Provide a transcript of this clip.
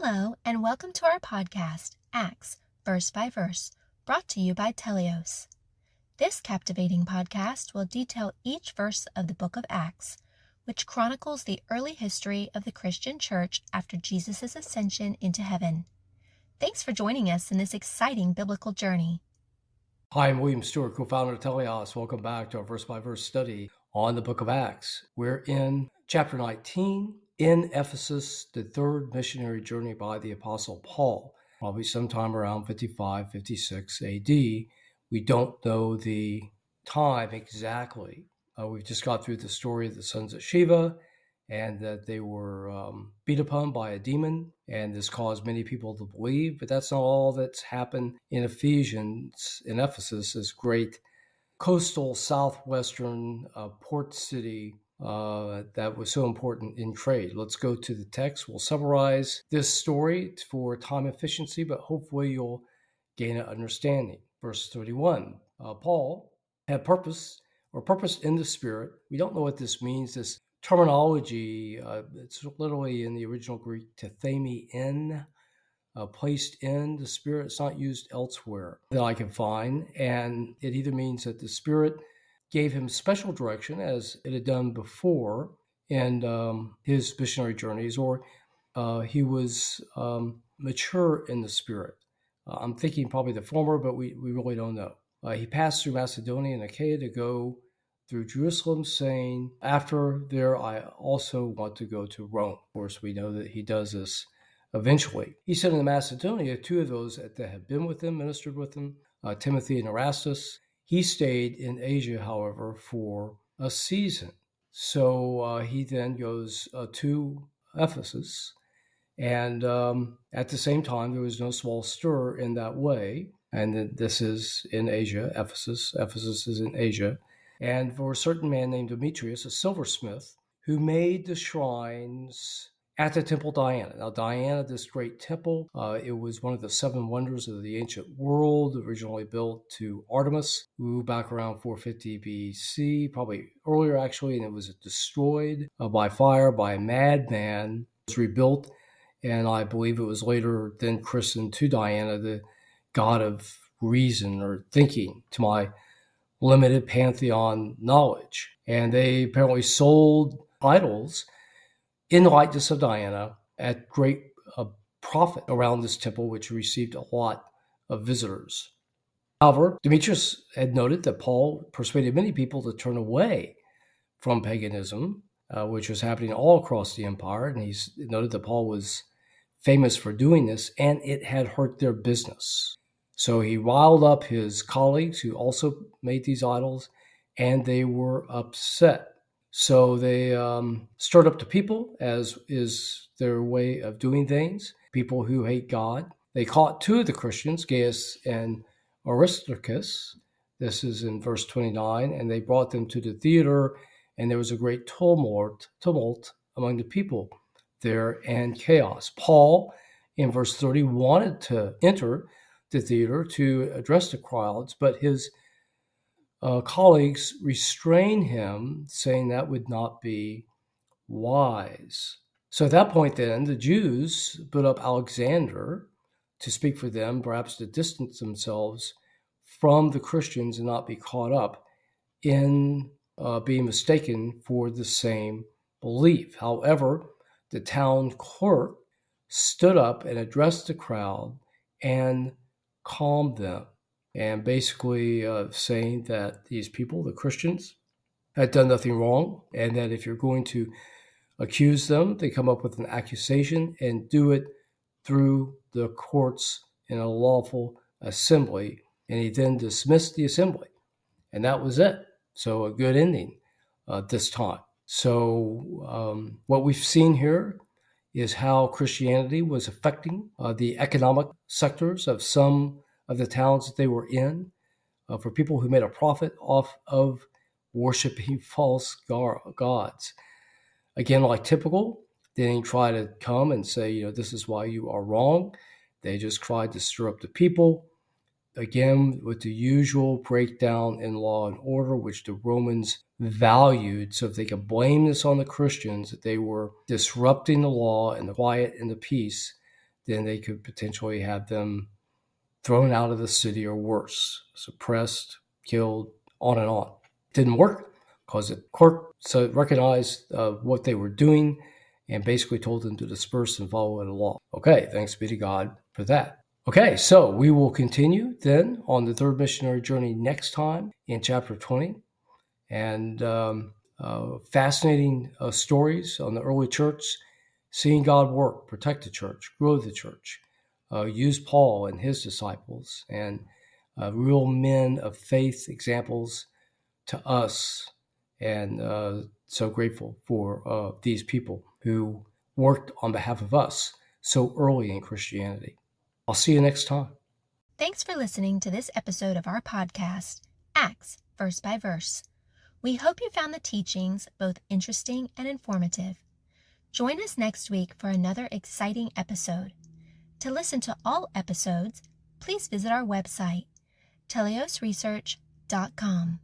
Hello, and welcome to our podcast, Acts, Verse by Verse, brought to you by Teleios. This captivating podcast will detail each verse of the book of Acts, which chronicles the early history of the Christian church after Jesus' ascension into heaven. Thanks for joining us in this exciting biblical journey. Hi, I'm William Stewart, co-founder of Teleios. Welcome back to our verse-by-verse study on the book of Acts. We're in chapter 19, in Ephesus, the third missionary journey by the Apostle Paul, probably sometime around 55, 56 AD. We don't know the time exactly. We've just got through the story of the sons of Sheva, and that they were beat upon by a demon, and this caused many people to believe. But that's not all that's happened in Ephesus, this great coastal southwestern port city that was so important in trade. Let's go to the text. We'll summarize this story for time efficiency, but hopefully you'll gain an understanding. Verse 31, Paul had purpose in the Spirit. We don't know what this means, this terminology. It's literally in the original Greek, tethemi in, placed in the Spirit. It's not used elsewhere that I can find. And it either means that the Spirit gave him special direction, as it had done before in his missionary journeys, or he was mature in the Spirit. I'm thinking probably the former, but we really don't know. He passed through Macedonia and Achaia to go through Jerusalem, saying, after there, I also want to go to Rome. Of course, we know that he does this eventually. He sent into Macedonia two of those that had been with him, ministered with him, Timothy and Erastus. He stayed in Asia, however, for a season. So he then goes to Ephesus. And at the same time, there was no small stir in that way. And this is in Asia, Ephesus. Ephesus is in Asia. And for a certain man named Demetrius, a silversmith, who made the shrines at the temple Diana. Now, Diana, this great temple, it was one of the seven wonders of the ancient world, originally built to Artemis, who back around 450 BC, probably earlier actually, and it was destroyed by fire by a madman. It was rebuilt, and I believe it was later then christened to Diana, the god of reason or thinking, to my limited pantheon knowledge. And they apparently sold idols in the likeness of Diana at great profit around this temple, which received a lot of visitors. However, Demetrius had noted that Paul persuaded many people to turn away from paganism, which was happening all across the empire. And he noted that Paul was famous for doing this, and it had hurt their business. So he riled up his colleagues who also made these idols, and they were upset. So they stirred up the people, as is their way of doing things, people who hate God. They caught two of the Christians, Gaius and Aristarchus. This is in verse 29, and they brought them to the theater, and there was a great tumult among the people there and chaos. Paul, in verse 30, wanted to enter the theater to address the crowds, but his colleagues restrained him, saying that would not be wise. So at that point then, the Jews put up Alexander to speak for them, perhaps to distance themselves from the Christians and not be caught up in being mistaken for the same belief. However, the town clerk stood up and addressed the crowd and calmed them, and basically saying that these people, the Christians, had done nothing wrong, and that if you're going to accuse them, they come up with an accusation and do it through the courts in a lawful assembly. And he then dismissed the assembly, and that was it. So a good ending this time. So what we've seen here is how Christianity was affecting the economic sectors of some of the towns that they were in, for people who made a profit off of worshiping false gods. Again, like typical, they didn't try to come and say, this is why you are wrong. They just tried to stir up the people, again, with the usual breakdown in law and order, which the Romans valued. So if they could blame this on the Christians, that they were disrupting the law and the quiet and the peace, then they could potentially have them thrown out of the city or worse, suppressed, killed, on and on. Didn't work because the court recognized what they were doing and basically told them to disperse and follow the law. Okay, thanks be to God for that. Okay, so we will continue then on the third missionary journey next time in chapter 20. And fascinating stories on the early church, seeing God work, protect the church, grow the church, use Paul and his disciples, and real men of faith examples to us. And so grateful for these people who worked on behalf of us so early in Christianity. I'll see you next time. Thanks for listening to this episode of our podcast, Acts Verse by Verse. We hope you found the teachings both interesting and informative. Join us next week for another exciting episode. To listen to all episodes, please visit our website, teleiosresearch.com.